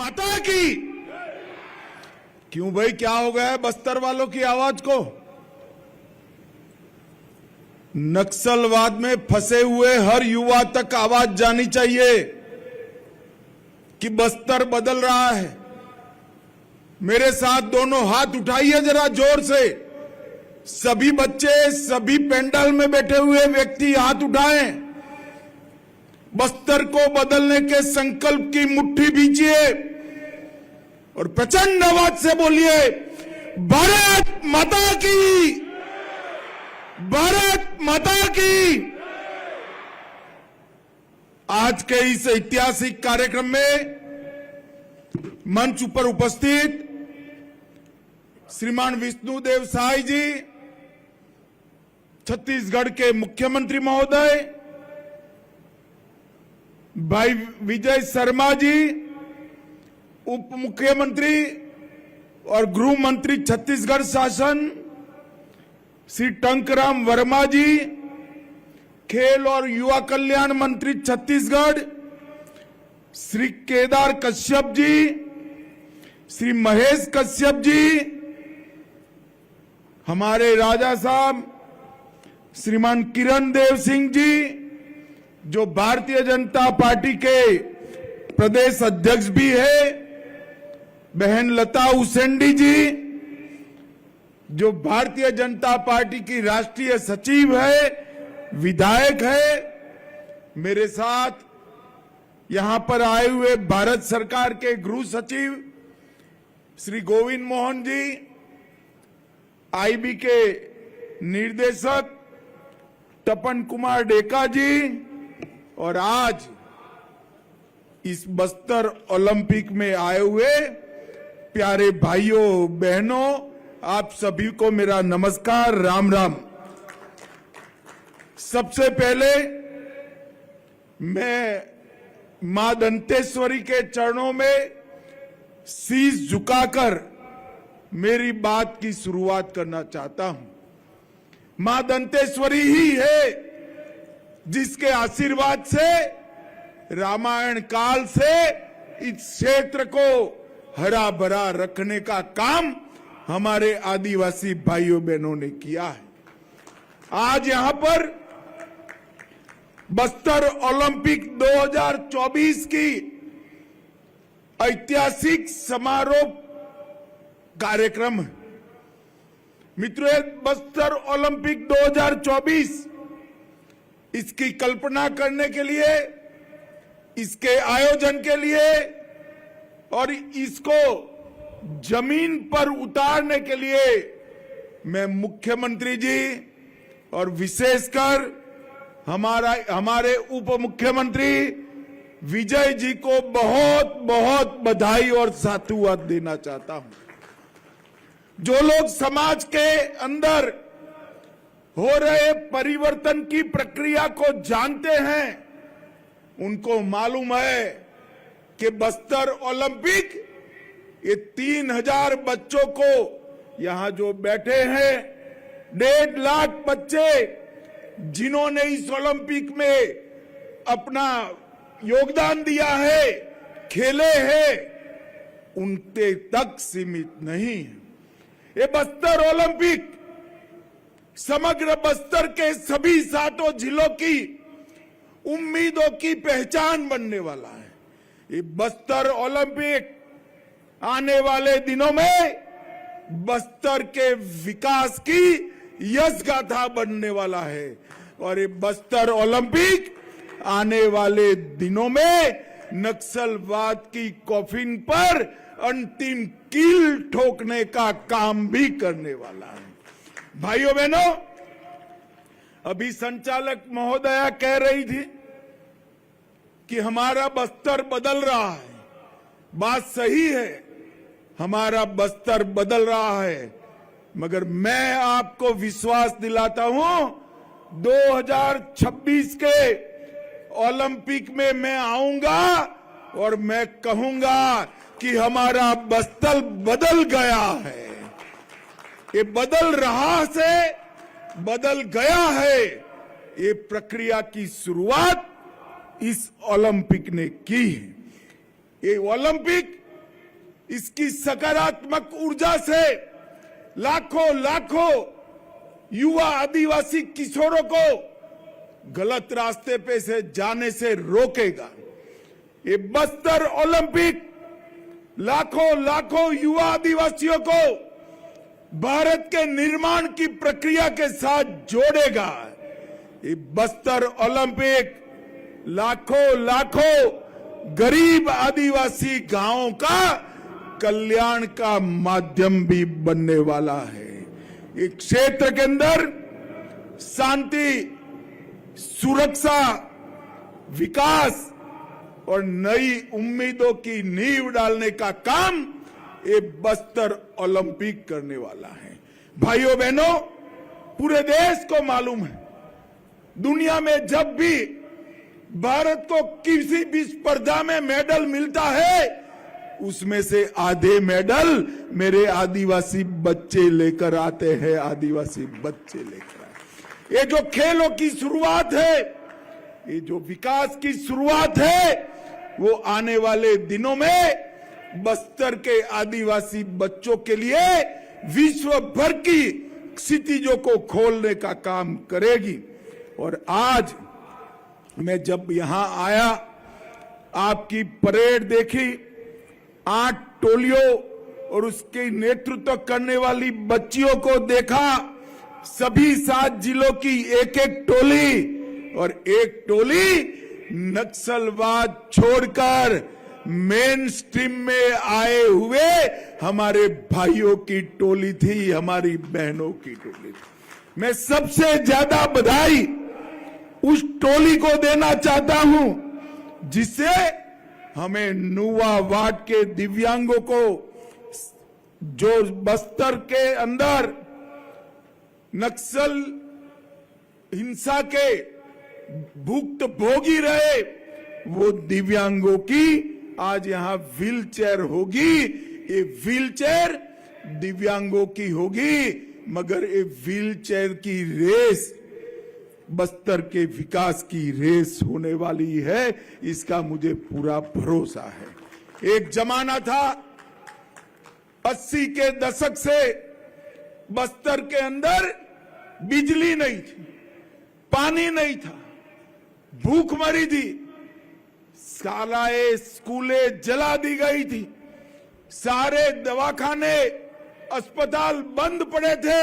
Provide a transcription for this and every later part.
माता की। क्यों भाई, क्या हो गया है बस्तर वालों की आवाज को? नक्सलवाद में फंसे हुए हर युवा तक आवाज जानी चाहिए कि बस्तर बदल रहा है। मेरे साथ दोनों हाथ उठाइए जरा जोर से। सभी बच्चे, सभी पेंडल में बैठे हुए व्यक्ति हाथ उठाएं। बस्तर को बदलने के संकल्प की मुट्ठी बींचिए और प्रचंड आवाज से बोलिए, भारत माता की, भारत माता की। आज के इस ऐतिहासिक कार्यक्रम में मंच पर उपस्थित श्रीमान विष्णुदेव साय जी, छत्तीसगढ़ के मुख्यमंत्री महोदय, भाई विजय शर्मा जी, उप मुख्यमंत्री और गृह मंत्री छत्तीसगढ़ शासन, श्री टंकराम वर्मा जी, खेल और युवा कल्याण मंत्री छत्तीसगढ़, श्री केदार कश्यप जी, श्री महेश कश्यप जी, हमारे राजा साहब श्रीमान किरण देव सिंह जी, जो भारतीय जनता पार्टी के प्रदेश अध्यक्ष भी है, बहन लता उसेंडी जी, जो भारतीय जनता पार्टी की राष्ट्रीय सचिव है, विधायक है, मेरे साथ यहां पर आए हुए भारत सरकार के गृह सचिव श्री गोविंद मोहन जी, आईबी के निर्देशक तपन कुमार डेका जी, और आज इस बस्तर ओलंपिक में आए हुए प्यारे भाइयों बहनों, आप सभी को मेरा नमस्कार, राम राम। सबसे पहले मैं मां दंतेश्वरी के चरणों में शीश झुकाकर मेरी बात की शुरुआत करना चाहता हूं। मां दंतेश्वरी ही है जिसके आशीर्वाद से रामायण काल से इस क्षेत्र को हरा भरा रखने का काम हमारे आदिवासी भाइयों बहनों ने किया है। आज यहां पर बस्तर ओलंपिक 2024 की ऐतिहासिक समारोह कार्यक्रम है। मित्रों, बस्तर ओलंपिक 2024 इसकी कल्पना करने के लिए, इसके आयोजन के लिए और इसको जमीन पर उतारने के लिए मैं मुख्यमंत्री जी और विशेषकर हमारे उप मुख्यमंत्री विजय जी को बहुत बहुत बधाई और साधुवाद देना चाहता हूं। जो लोग समाज के अंदर हो रहे परिवर्तन की प्रक्रिया को जानते हैं, उनको मालूम है कि बस्तर ओलंपिक ये 3000 बच्चों को, यहां जो बैठे हैं 1.5 लाख बच्चे जिन्होंने इस ओलंपिक में अपना योगदान दिया है, खेले हैं, उनके तक सीमित नहीं है। ये बस्तर ओलंपिक समग्र बस्तर के सभी 7 जिलों की उम्मीदों की पहचान बनने वाला है। ये बस्तर ओलंपिक आने वाले दिनों में बस्तर के विकास की यश गाथा बनने वाला है और ये बस्तर ओलंपिक आने वाले दिनों में नक्सलवाद की कॉफिन पर अंतिम कील ठोकने का काम भी करने वाला है। भाइयों बहनों, अभी संचालक महोदया कह रही थी कि हमारा बस्तर बदल रहा है। बात सही है, हमारा बस्तर बदल रहा है, मगर मैं आपको विश्वास दिलाता हूं 2026 के ओलंपिक में मैं आऊंगा और मैं कहूंगा कि हमारा बस्तर बदल गया है। ये बदल रहा से बदल गया है, ये प्रक्रिया की शुरुआत इस ओलंपिक ने की है। ये ओलंपिक इसकी सकारात्मक ऊर्जा से लाखों लाखों युवा आदिवासी किशोरों को गलत रास्ते पे से जाने से रोकेगा। ये बस्तर ओलंपिक लाखों लाखों युवा आदिवासियों को भारत के निर्माण की प्रक्रिया के साथ जोड़ेगा। ये बस्तर ओलंपिक लाखों लाखों गरीब आदिवासी गांवों का कल्याण का माध्यम भी बनने वाला है। इस क्षेत्र के अंदर शांति, सुरक्षा, विकास और नई उम्मीदों की नींव डालने का काम ये बस्तर ओलंपिक करने वाला है। भाइयों बहनों, पूरे देश को मालूम है, दुनिया में जब भी भारत को किसी भी स्पर्धा में मेडल मिलता है उसमें से आधे मेडल मेरे आदिवासी बच्चे लेकर आते हैं, आदिवासी बच्चे लेकर आए। ये जो खेलों की शुरुआत है, ये जो विकास की शुरुआत है, वो आने वाले दिनों में बस्तर के आदिवासी बच्चों के लिए विश्व भर की क्षितिजों को खोलने का काम करेगी। और आज मैं जब यहां आया, आपकी परेड देखी, 8 टोलियों और उसके नेतृत्व करने वाली बच्चियों को देखा, सभी 7 जिलों की एक एक टोली, और एक टोली नक्सलवाद छोड़कर मेन स्ट्रीम में आए हुए हमारे भाइयों की टोली थी, हमारी बहनों की टोली थी। मैं सबसे ज्यादा बधाई उस टोली को देना चाहता हूं जिससे हमें नुवा वार्ड के दिव्यांगों को, जो बस्तर के अंदर नक्सल हिंसा के भुक्तभोगी रहे, वो दिव्यांगों की आज यहां व्हील चेयर होगी। ये व्हील चेयर दिव्यांगों की होगी, मगर ये व्हील चेयर की रेस बस्तर के विकास की रेस होने वाली है, इसका मुझे पूरा भरोसा है। एक जमाना था 80 के दशक से बस्तर के अंदर बिजली नहीं थी, पानी नहीं था, भूखमरी थी, शालाएं स्कूलें जला दी गई थी, सारे दवाखाने अस्पताल बंद पड़े थे।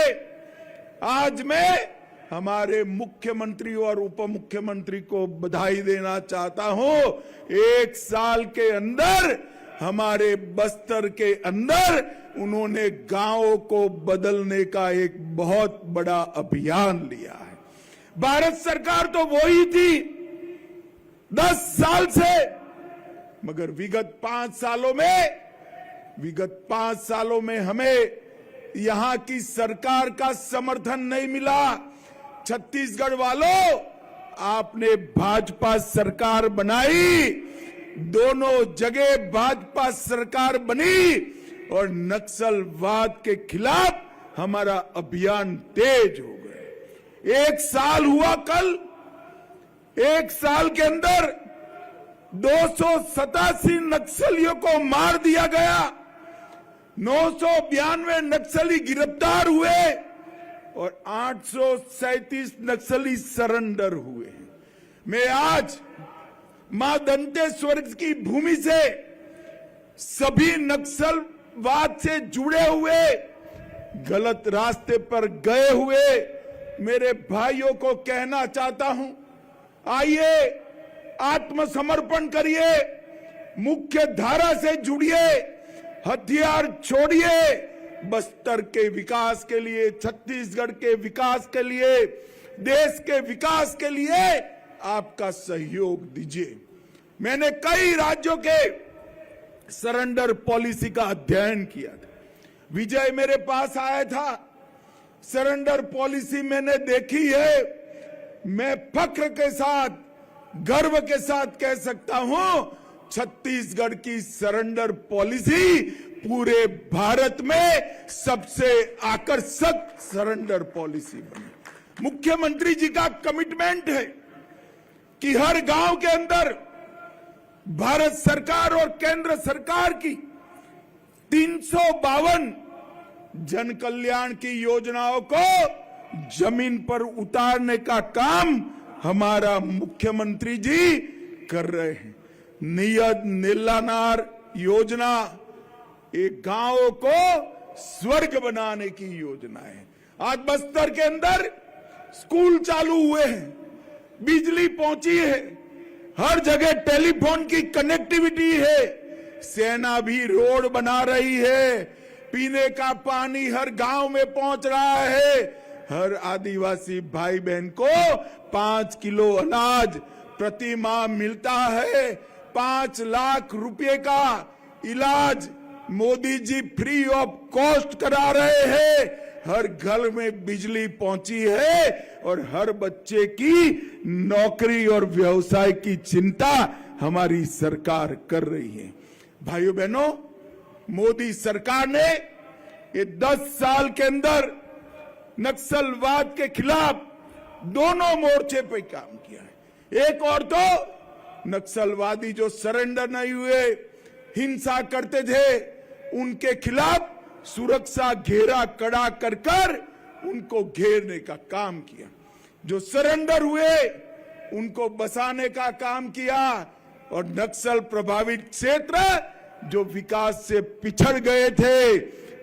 आज मैं हमारे मुख्यमंत्री और उप मुख्यमंत्री को बधाई देना चाहता हूं। 1 साल के अंदर हमारे बस्तर के अंदर उन्होंने गांवों को बदलने का एक बहुत बड़ा अभियान लिया है। भारत सरकार तो वही थी 10 साल से, मगर विगत 5 सालों में हमें यहां की सरकार का समर्थन नहीं मिला। छत्तीसगढ़ वालों, आपने भाजपा सरकार बनाई, दोनों जगह भाजपा सरकार बनी और नक्सलवाद के खिलाफ हमारा अभियान तेज हो गया। 1 साल हुआ कल, 1 साल के अंदर 287 नक्सलियों को मार दिया गया, 992 नक्सली गिरफ्तार हुए और 837 नक्सली सरेंडर हुए। मैं आज मां दंतेश्वर की भूमि से सभी नक्सलवाद से जुड़े हुए, गलत रास्ते पर गए हुए मेरे भाइयों को कहना चाहता हूं, आइए आत्मसमर्पण करिए, मुख्य धारा से जुड़िए, हथियार छोड़िए, बस्तर के विकास के लिए, छत्तीसगढ़ के विकास के लिए, देश के विकास के लिए आपका सहयोग दीजिए। मैंने कई राज्यों के सरेंडर पॉलिसी का अध्ययन किया था। विजय मेरे पास आया था, सरेंडर पॉलिसी मैंने देखी है। मैं फख्र के साथ, गर्व के साथ कह सकता हूं, छत्तीसगढ़ की सरेंडर पॉलिसी पूरे भारत में सबसे आकर्षक सरेंडर पॉलिसी बनी। मुख्यमंत्री जी का कमिटमेंट है कि हर गांव के अंदर भारत सरकार और केंद्र सरकार की 352 जन कल्याण की योजनाओं को जमीन पर उतारने का काम हमारा मुख्यमंत्री जी कर रहे हैं। नियत नीलानार योजना एक गांवों को स्वर्ग बनाने की योजना है। आज बस्तर के अंदर स्कूल चालू हुए हैं, बिजली पहुंची है, हर जगह टेलीफोन की कनेक्टिविटी है, सेना भी रोड बना रही है, पीने का पानी हर गांव में पहुंच रहा है, हर आदिवासी भाई बहन को 5 किलो अनाज प्रति माह मिलता है, 5 लाख रुपए का इलाज Modi ji free of cost करा रहे हैं, हर घर में बिजली पहुंची है और हर बच्चे की नौकरी और व्यवसाय की चिंता हमारी सरकार कर रही है। भाइयों बहनों, मोदी सरकार ने ये 10 साल के अंदर नक्सलवाद के खिलाफ दोनों मोर्चे पे काम किया है। एक और तो नक्सलवादी जो सरेंडर नहीं हुए, हिंसा करते थे, उनके खिलाफ सुरक्षा घेरा कड़ा कर कर उनको घेरने का काम किया। जो सरेंडर हुए उनको बसाने का काम किया और नक्सल प्रभावित क्षेत्र जो विकास से पिछड़ गए थे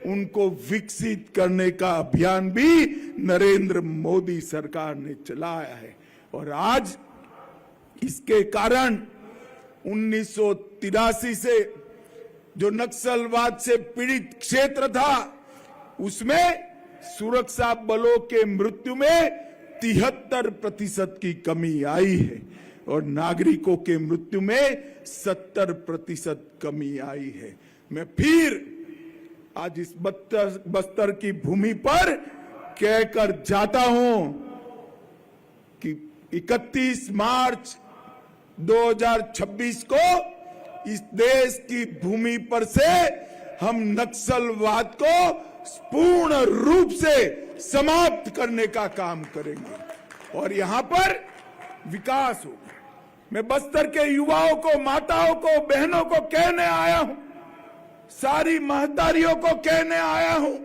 उनको विकसित करने का अभियान भी नरेंद्र मोदी सरकार ने चलाया है। और आज इसके कारण 1983 से जो नक्सलवाद से पीड़ित क्षेत्र था उसमें सुरक्षा बलों के मृत्यु में 73% की कमी आई है और नागरिकों के मृत्यु में 70% कमी आई है। मैं फिर आज इस बस्तर की भूमि पर कहकर जाता हूं कि 31 मार्च 2026 को इस देश की भूमि पर से हम नक्सलवाद को पूर्ण रूप से समाप्त करने का काम करेंगे और यहां पर विकास होगा। मैं बस्तर के युवाओं को, माताओं को, बहनों को कहने आया हूं, सारी महतारियों को कहने आया हूं,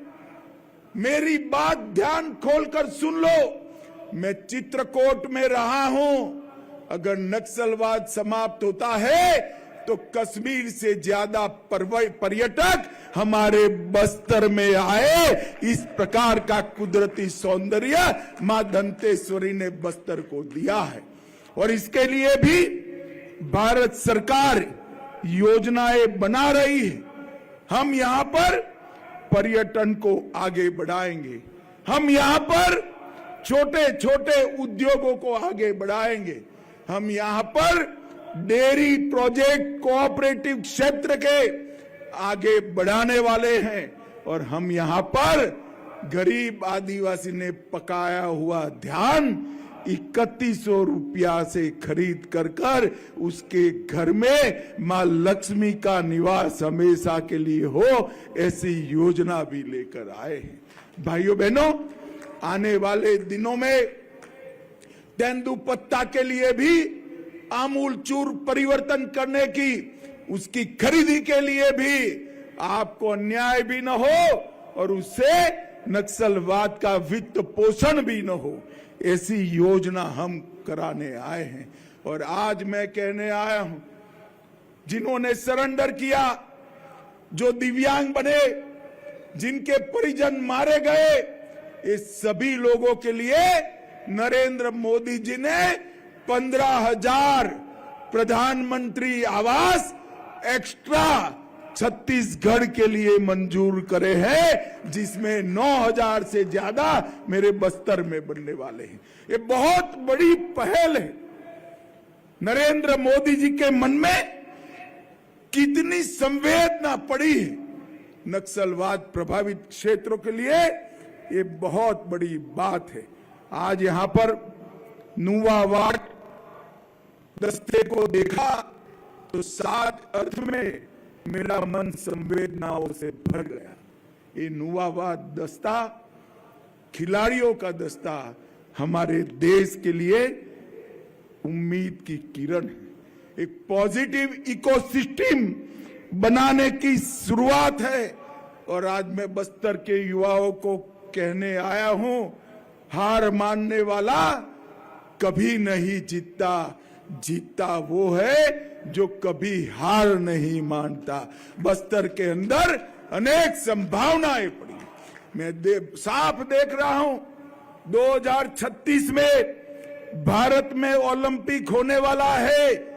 मेरी बात ध्यान खोलकर सुन लो। मैं चित्रकूट में रहा हूं, अगर नक्सलवाद समाप्त होता है तो कश्मीर से ज्यादा पर्यटक हमारे बस्तर में आए। इस प्रकार का कुदरती सौंदर्य मां दंतेश्वरी ने बस्तर को दिया है और इसके लिए भी भारत सरकार योजनाएं बना रही है। हम यहां पर पर्यटन को आगे बढ़ाएंगे, हम यहां पर छोटे छोटे उद्योगों को आगे बढ़ाएंगे, हम यहां पर डेयरी प्रोजेक्ट कोऑपरेटिव क्षेत्र के आगे बढ़ाने वाले हैं और हम यहां पर गरीब आदिवासी ने पकाया हुआ धान 3100 रुपया से खरीद कर उसके घर में मां लक्ष्मी का निवास हमेशा के लिए हो, ऐसी योजना भी लेकर आए हैं। भाइयों बहनों, आने वाले दिनों में तेंदुपत्ता के लिए भी आमूल चूर परिवर्तन करने की, उसकी खरीदी के लिए भी आपको अन्याय भी न हो और उससे नक्सलवाद का वित्त पोषण भी न हो, ऐसी योजना हम कराने आए हैं। और आज मैं कहने आया हूं, जिन्होंने सरेंडर किया, जो दिव्यांग बने, जिनके परिजन मारे गए, ये सभी लोगों के लिए नरेंद्र मोदी जी ने 15,000 प्रधानमंत्री आवास एक्स्ट्रा छत्तीसगढ़ के लिए मंजूर करे हैं, जिसमें 9,000 से ज्यादा मेरे बस्तर में बनने वाले हैं। ये बहुत बड़ी पहल है। नरेंद्र मोदी जी के मन में कितनी संवेदना पड़ी है नक्सलवाद प्रभावित क्षेत्रों के लिए, ये बहुत बड़ी बात है। आज यहां पर नुवावाट दस्ते को देखा तो सात अर्थ में मेरा मन संवेदनाओं से भर गया। ये नुवावाट दस्ता खिलाड़ियों का दस्ता हमारे देश के लिए उम्मीद की किरण है। एक पॉजिटिव इकोसिस्टम बनाने की शुरुआत है। और आज मैं बस्तर के युवाओं को कहने आया हूं, हार मानने वाला कभी नहीं जीतता, जीतता वो है जो कभी हार नहीं मानता। बस्तर के अंदर अनेक संभावनाएं पड़ी। मैं साफ देख रहा हूं 2036 में भारत में ओलंपिक होने वाला है।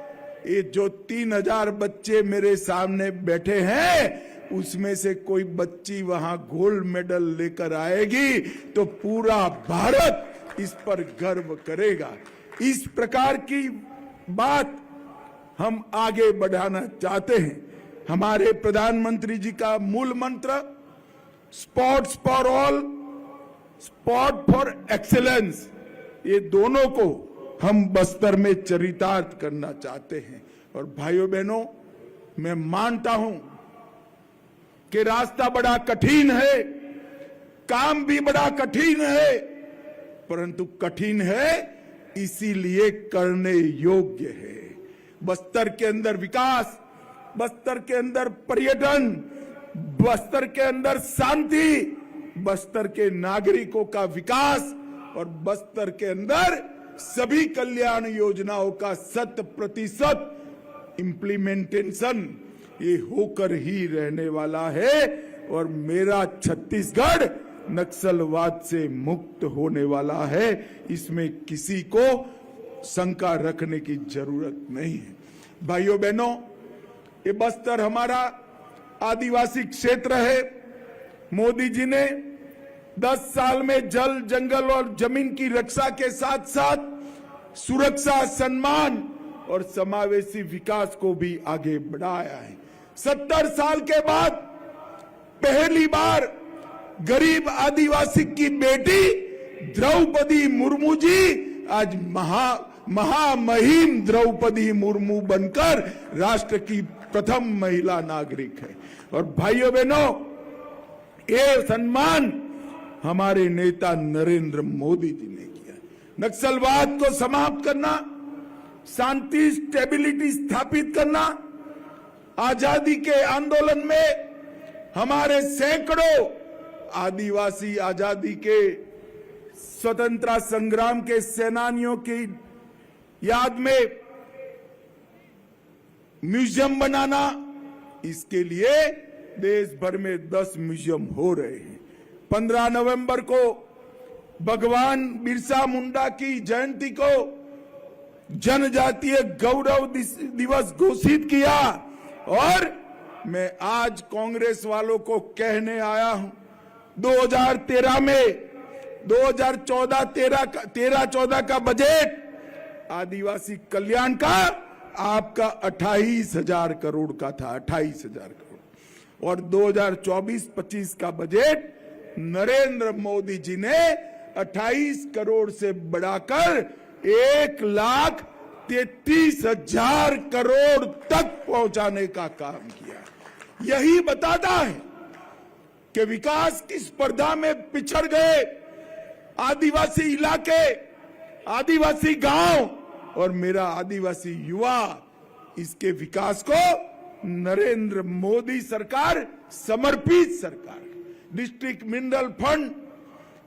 ये जो 3000 बच्चे मेरे सामने बैठे हैं, उसमें से कोई बच्ची वहां गोल्ड मेडल लेकर आएगी तो पूरा भारत इस पर गर्व करेगा। इस प्रकार की बात हम आगे बढ़ाना चाहते हैं। हमारे प्रधानमंत्री जी का मूल मंत्र sports for all, sport for excellence, ये दोनों को हम बस्तर में चरितार्थ करना चाहते हैं। और भाइयों बहनों, मैं मानता हूं कि रास्ता बड़ा कठिन है, काम भी बड़ा कठिन है, परंतु कठिन है इसीलिए करने योग्य है। बस्तर के अंदर विकास, बस्तर के अंदर पर्यटन, बस्तर के अंदर शांति, बस्तर के नागरिकों का विकास और बस्तर के अंदर सभी कल्याण योजनाओं का 100% इम्प्लीमेंटेशन ये होकर ही रहने वाला है। और मेरा छत्तीसगढ़ नक्सलवाद से मुक्त होने वाला है, इसमें किसी को शंका रखने की जरूरत नहीं है। भाइयों बहनों, ये बस्तर हमारा आदिवासी क्षेत्र है। मोदी जी ने 10 साल में जल, जंगल और जमीन की रक्षा के साथ साथ सुरक्षा, सम्मान और समावेशी विकास को भी आगे बढ़ाया है। 70 साल के बाद पहली बार गरीब आदिवासी की बेटी द्रौपदी मुर्मू जी आज महामहिम द्रौपदी मुर्मू बनकर राष्ट्र की प्रथम महिला नागरिक है। और भाइयों बहनों, ये सम्मान हमारे नेता नरेंद्र मोदी जी ने किया। नक्सलवाद को समाप्त करना, शांति, स्टेबिलिटी स्थापित करना, आजादी के आंदोलन में हमारे सैकड़ों आदिवासी आजादी के स्वतंत्रता संग्राम के सेनानियों की याद में म्यूजियम बनाना, इसके लिए देश भर में 10 म्यूजियम हो रहे हैं। 15 नवंबर को भगवान बिरसा मुंडा की जयंती को जनजातीय गौरव दिवस घोषित किया। और मैं आज कांग्रेस वालों को कहने आया हूं, 2013 में 2014 का बजट आदिवासी कल्याण का आपका 28,000 करोड़ का था, 28,000 करोड़। और 2024-25 का बजट नरेंद्र मोदी जी ने 28 करोड़ से बढ़ाकर 1,33,000 करोड़ तक पहुंचाने का काम किया। यही बताता है कि विकास की स्पर्धा में पिछड़ गए आदिवासी इलाके, आदिवासी गांव और मेरा आदिवासी युवा, इसके विकास को नरेंद्र मोदी सरकार समर्पित सरकार। डिस्ट्रिक्ट मिनरल फंड,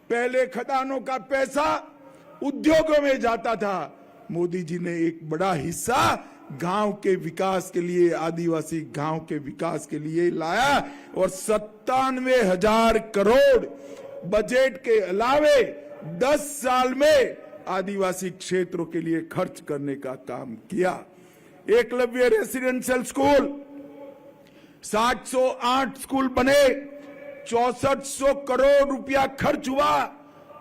पहले खदानों का पैसा उद्योगों में जाता था, मोदी जी ने एक बड़ा हिस्सा गांव के विकास के लिए, आदिवासी गांव के विकास के लिए लाया। और 97,000 करोड़ बजट के अलावे 10 साल में आदिवासी क्षेत्रों के लिए खर्च करने का काम किया। एकलव्य रेसिडेंशियल स्कूल 708 स्कूल बने, 6400 करोड़ रुपया खर्च हुआ।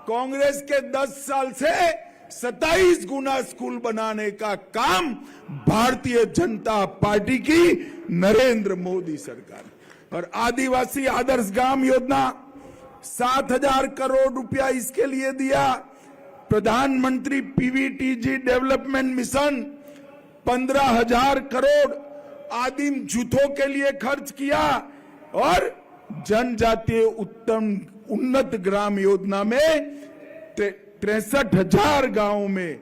कांग्रेस के 10 साल से 27 गुना स्कूल बनाने का काम भारतीय जनता पार्टी की नरेंद्र मोदी सरकार। और आदिवासी आदर्श ग्राम योजना 7,000 करोड़ रुपया इसके लिए दिया। प्रधानमंत्री पीवीटीजी डेवलपमेंट मिशन 15,000 करोड़ आदिम जूथों के लिए खर्च किया। और जनजातीय उन्नत ग्राम योजना में 63,000 गांवों में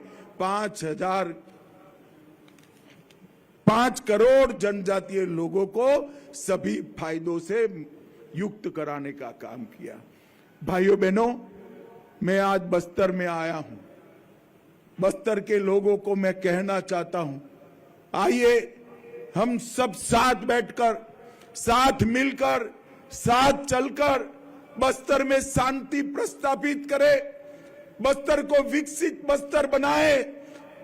5 करोड़ जनजातीय लोगों को सभी फायदों से युक्त कराने का काम किया। भाइयों बहनों, मैं आज बस्तर में आया हूं। बस्तर के लोगों को मैं कहना चाहता हूं, आइए हम सब साथ बैठकर, साथ मिलकर, साथ चलकर बस्तर में शांति प्रस्थापित करें, बस्तर को विकसित बस्तर बनाए,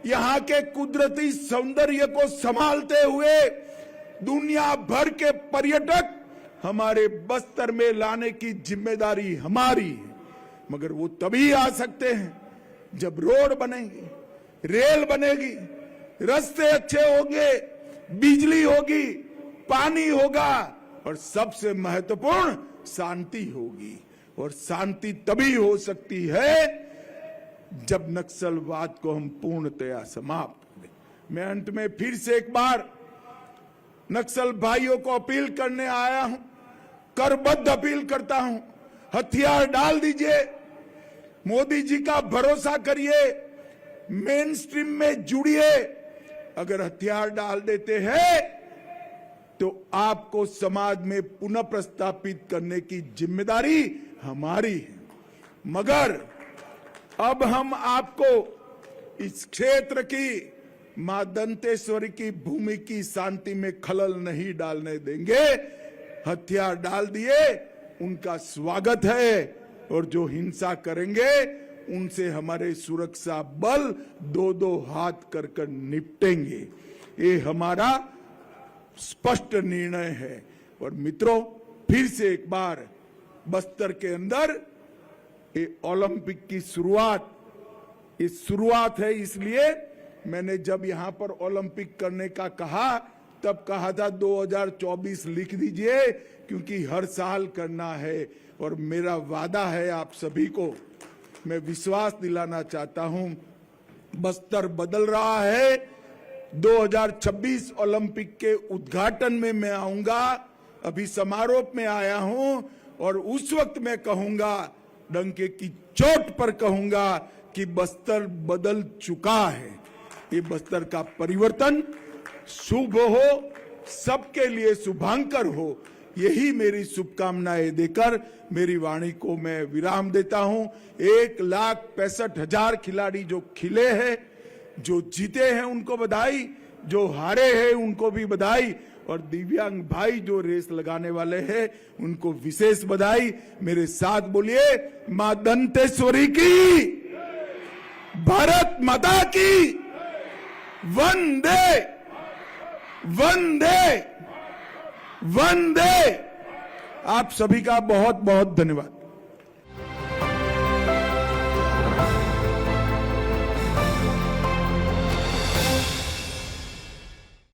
यहां के कुदरती सौंदर्य को संभालते हुए दुनिया भर के पर्यटक हमारे बस्तर में लाने की जिम्मेदारी हमारी है। मगर वो तभी आ सकते हैं जब रोड बनेगी, रेल बनेगी, रास्ते अच्छे होंगे, बिजली होगी, पानी होगा और सबसे महत्वपूर्ण शांति होगी। और शांति तभी हो सकती है जब नक्सलवाद को हम पूर्णतया समाप्त करें। मैं अंत में फिर से एक बार नक्सल भाइयों को अपील करने आया हूं, करबद्ध अपील करता हूं, हथियार डाल दीजिए, मोदी जी का भरोसा करिए, मेन स्ट्रीम में जुड़िए। अगर हथियार डाल देते हैं तो आपको समाज में पुनः प्रस्थापित करने की जिम्मेदारी हमारी है। मगर अब हम आपको इस क्षेत्र की मां दंतेश्वरी की भूमि की शांति में खलल नहीं डालने देंगे। हथियार डाल दिए, उनका स्वागत है, और जो हिंसा करेंगे उनसे हमारे सुरक्षा बल 2-2 हाथ कर निपटेंगे। ये हमारा स्पष्ट निर्णय है। और मित्रों, फिर से एक बार बस्तर के अंदर ये ओलंपिक की शुरुआत है। इसलिए मैंने जब यहां पर ओलंपिक करने का कहा तब कहा था 2024 लिख दीजिए, क्योंकि हर साल करना है। और मेरा वादा है आप सभी को, मैं विश्वास दिलाना चाहता हूं, बस्तर बदल रहा है। 2026 ओलंपिक के उद्घाटन में मैं आऊंगा, अभी समारोह में आया हूं, और उस वक्त मैं कहूंगा, डंके की चोट पर कहूंगा कि बस्तर बदल चुका है। ये बस्तर का परिवर्तन शुभ हो, सबके लिए शुभांकर हो, यही मेरी शुभकामनाएं देकर मेरी वाणी को मैं विराम देता हूं। 1,65,000 खिलाड़ी जो खिले हैं, जो जीते हैं उनको बधाई, जो हारे हैं उनको भी बधाई, और दिव्यांग भाई जो रेस लगाने वाले हैं उनको विशेष बधाई। मेरे साथ बोलिए, मां दंतेश्वरी की, भारत माता की, वंदे वंदे वंदे। आप सभी का बहुत बहुत धन्यवाद।